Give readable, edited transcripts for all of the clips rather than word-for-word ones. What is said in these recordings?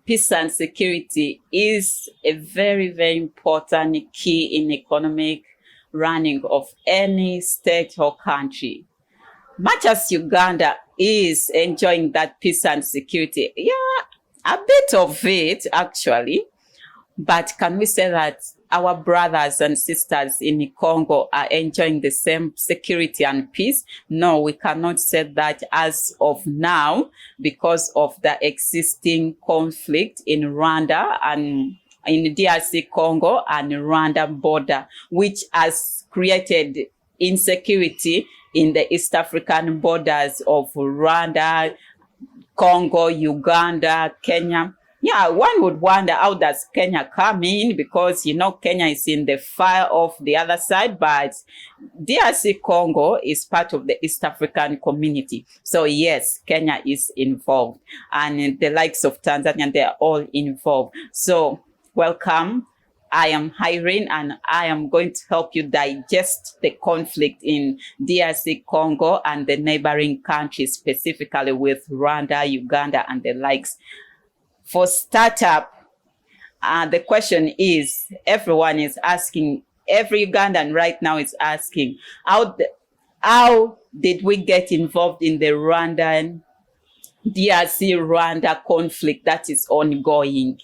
peace and security is a very, very important key in economic running of any state or country. Much as Uganda is enjoying that peace and security, a bit of it actually, but can we say that our brothers and sisters in Congo are enjoying the same security and peace? No, we cannot say that as of now because of the existing conflict in Rwanda and in DRC Congo and Rwanda border, which has created insecurity in the East African borders of Rwanda, Congo, Uganda, Kenya. Yeah, one would wonder, how does Kenya come in? Because, Kenya is in the fire of the other side, but DRC Congo is part of the East African community. So yes, Kenya is involved, and the likes of Tanzania, they are all involved. So welcome. I am Irene, and I am going to help you digest the conflict in DRC Congo and the neighboring countries, specifically with Rwanda, Uganda, and the likes. For startup, the question is, everyone is asking, every Ugandan right now is asking, how did we get involved in the DRC-Rwanda conflict that is ongoing?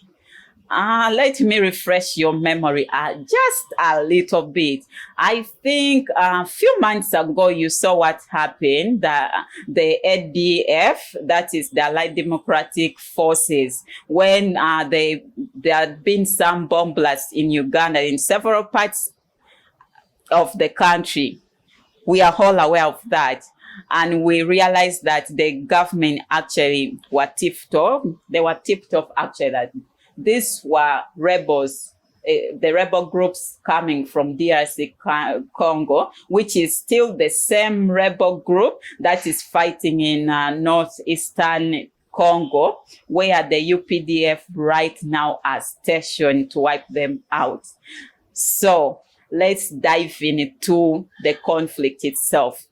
Let me refresh your memory just a little bit. I think a few months ago, you saw what happened. The ADF, that is the Allied Democratic Forces, when there had been some bomb blasts in Uganda, in several parts of the country. We are all aware of that. And we realized that the government actually were tipped off. They were tipped off actually that these were rebels, the rebel groups coming from DRC Congo, which is still the same rebel group that is fighting in northeastern Congo, where the UPDF right now are stationed to wipe them out. So let's dive into the conflict itself.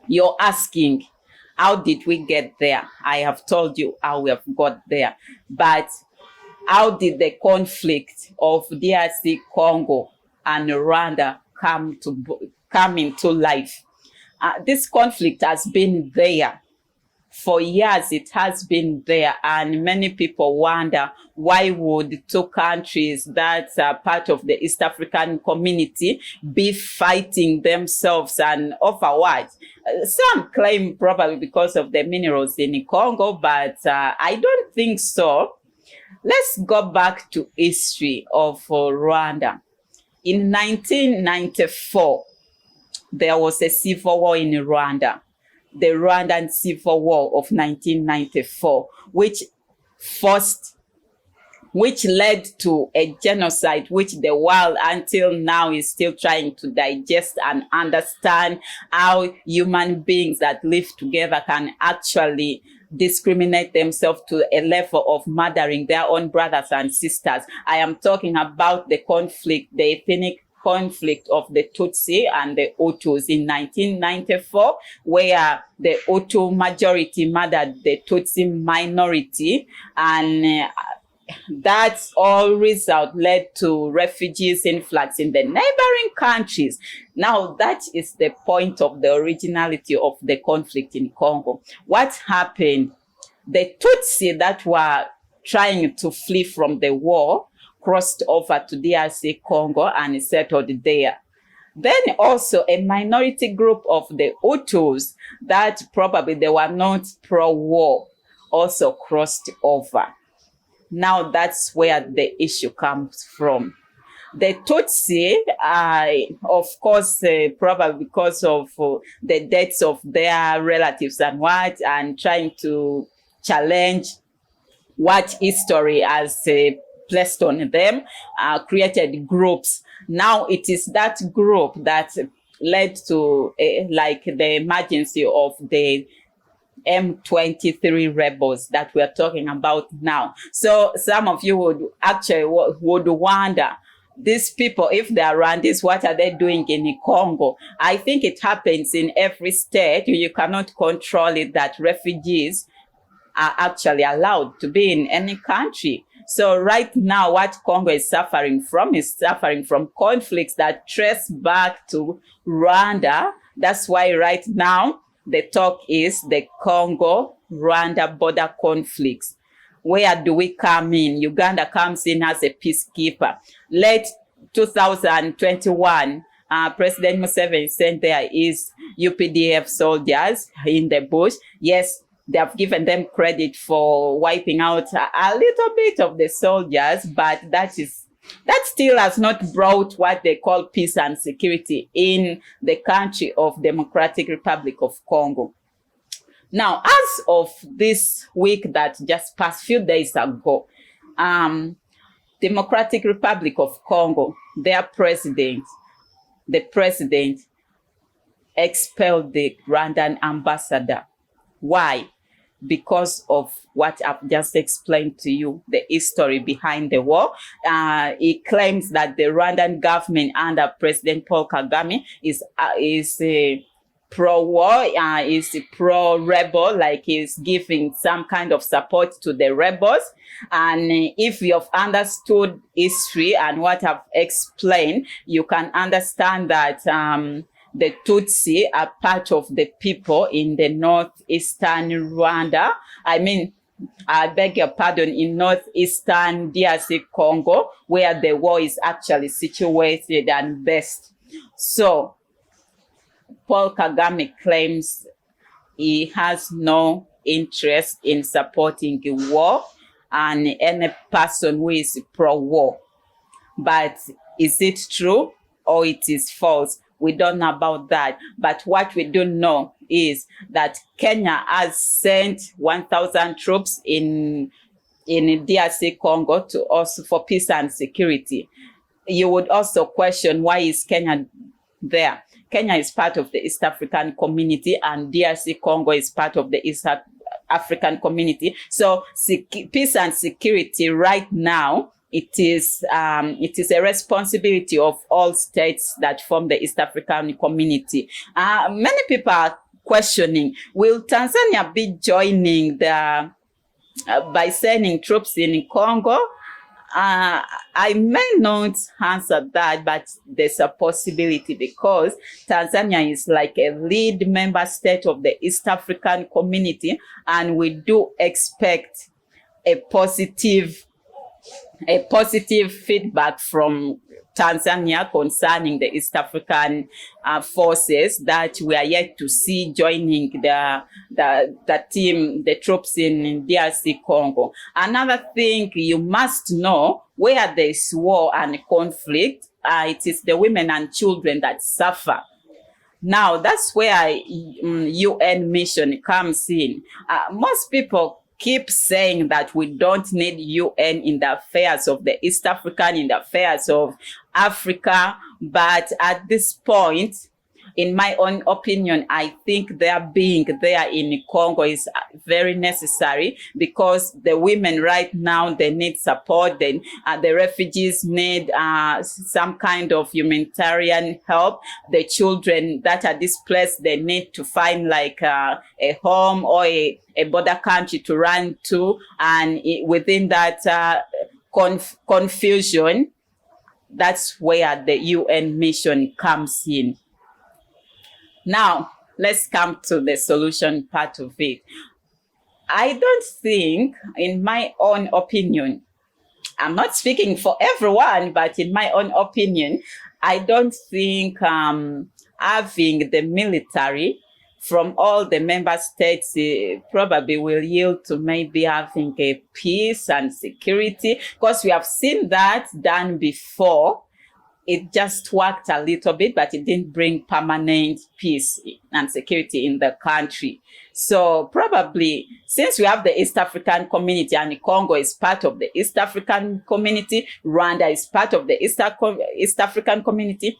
You're asking, how did we get there? I have told you how we have got there, but how did the conflict of DRC Congo and Rwanda come into life? This conflict has been there for years. It has been there, and many people wonder, why would two countries that are part of the East African community be fighting themselves, and over what? Some claim probably because of the minerals in Congo, but I don't think so. Let's go back to history of Rwanda. In 1994, there was a civil war in Rwanda, the Rwandan Civil War of 1994, which led to a genocide, which the world until now is still trying to digest and understand how human beings that live together can actually discriminate themselves to a level of murdering their own brothers and sisters. I am talking about the conflict, the ethnic conflict of the Tutsi and the Hutus in 1994, where the Hutu majority murdered the Tutsi minority, and that all result led to refugees influx in the neighboring countries. Now, that is the point of the originality of the conflict in Congo. What happened? The Tutsi that were trying to flee from the war crossed over to DRC Congo and settled there. Then also a minority group of the Hutus that probably they were not pro-war also crossed over. Now that's where the issue comes from. The Tutsi, of course, probably because of the deaths of their relatives and trying to challenge what history has placed on them, created groups. Now it is that group that led to like the emergency of the M23 rebels that we are talking about now. So some of you would actually wonder, these people, if they are Rwandese, what are they doing in Congo? I think it happens in every state. You cannot control it, that refugees are actually allowed to be in any country. So right now, what Congo is suffering from conflicts that trace back to Rwanda. That's why right now the talk is the Congo Rwanda border conflicts. Where do we come in? Uganda comes in as a peacekeeper. Late 2021, President Museveni sent there is UPDF soldiers in the bush. Yes, they have given them credit for wiping out a little bit of the soldiers, but that still has not brought what they call peace and security in the country of Democratic Republic of Congo. Now, as of this week that just passed, few days ago, Democratic Republic of Congo, the president expelled the Rwandan ambassador. Why? Because of what I've just explained to you, the history behind the war. He claims that the Rwandan government under President Paul Kagame is pro-war, is pro-rebel, like he's giving some kind of support to the rebels. And if you have understood history and what I've explained, you can understand that the Tutsi are part of the people in the northeastern Rwanda. I beg your pardon, in northeastern DRC Congo, where the war is actually situated and based. So Paul Kagame claims he has no interest in supporting the war and any person who is pro-war. But is it true or it is false? We don't know about that. But what we do know is that Kenya has sent 1,000 troops in DRC Congo to also for peace and security. You would also question, why is Kenya there? Kenya is part of the East African community and DRC Congo is part of the East African community. So peace and security right now, it is a responsibility of all states that form the East African community. Many people are questioning, will Tanzania be joining by sending troops in Congo? I may not answer that, but there's a possibility because Tanzania is like a lead member state of the East African community, and we do expect a positive feedback from Tanzania concerning the East African forces that we are yet to see joining the team, the troops in DRC Congo. Another thing you must know, where there is war and conflict, it is the women and children that suffer. Now, that's where UN mission comes in. Most people keep saying that we don't need UN in the affairs of the East African, in the affairs of Africa. But at this point, in my own opinion, I think their being there in Congo is very necessary because the women right now, they need support. Then the refugees need some kind of humanitarian help. The children that are displaced, they need to find like a home or a border country to run to. And within that confusion, that's where the UN mission comes in. Now, let's come to the solution part of it. I don't think, in my own opinion, I'm not speaking for everyone, but in my own opinion, I don't think having the military from all the member states probably will yield to maybe having a peace and security, because we have seen that done before. It just worked a little bit, but it didn't bring permanent peace and security in the country. So probably, since we have the East African community and Congo is part of the East African community, Rwanda is part of the East African community,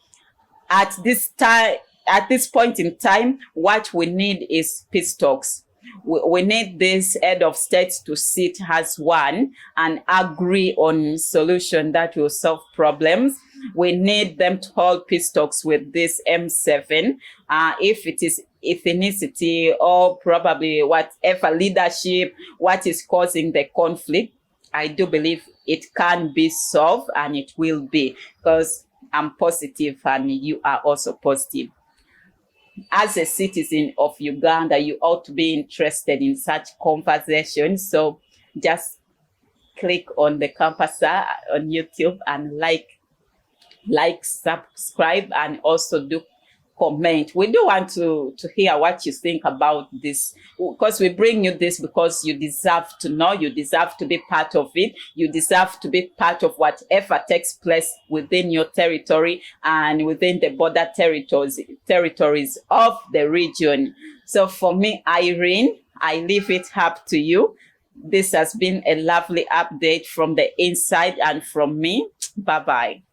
at this point in time, what we need is peace talks. We need this head of states to sit as one and agree on solution that will solve problems. We need them to hold peace talks with this M7. If it is ethnicity or probably whatever leadership, what is causing the conflict, I do believe it can be solved, and it will be, because I'm positive and you are also positive. As a citizen of Uganda, you ought to be interested in such conversations. So just click on the campus on YouTube and like, subscribe, and also do comment. We do want to hear what you think about this, because we bring you this because you deserve to know, you deserve to be part of it, you deserve to be part of whatever takes place within your territory and within the border territories of the region. So for me, Irene, I leave it up to you. This has been a lovely update from the inside and from me. Bye-bye.